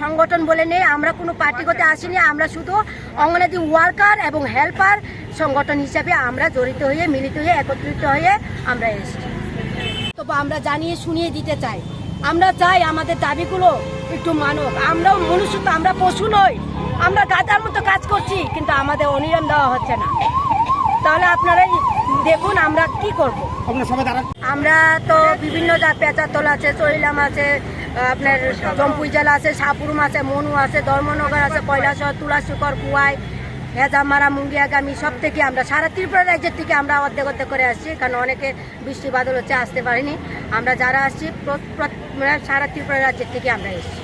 সংগঠন বলে নেই, আমরা কোনো পার্টি করতে আসিনি, আমরা শুধু অঙ্গনাদি ওয়ার্কার এবং হেল্পার সংগঠন হিসাবে আমরা জড়িত হয়ে মিলিত হয়ে একত্রিত হয়ে আমরা এসেছি। তবে আমরা জানিয়ে শুনিয়ে দিতে চাই, আমরা চাই আমাদের দাবিগুলো একটু মানব। আমরাও মনুষ্য, আমরা পশু নই, আমরা গাদার মতো কাজ করছি, কিন্তু আমাদের অনিয়ম দেওয়া হচ্ছে না। তাহলে আপনারাই দেখুন আমরা কি করব। আমরা তো বিভিন্ন পেঁচাতল আছে, চরিলাম আছে, আপনার জম্পুই জেলা আছে, সাপুরুম আছে, মনু আছে, ধর্মনগর আছে, কৈলাসহর, তুলাশিকর, কুয়াই, হেজামারা, মুঙ্গিয়াগামী সব থেকে আমরা সারা ত্রিপুরা রাজ্যের থেকে আমরা অর্ধেক অর্ধেক করে আসছি, কারণ অনেকে বৃষ্টি বাদল হচ্ছে আসতে পারিনি। আমরা যারা আসছি সারা ত্রিপুরা রাজ্যের থেকে আমরা এসেছি।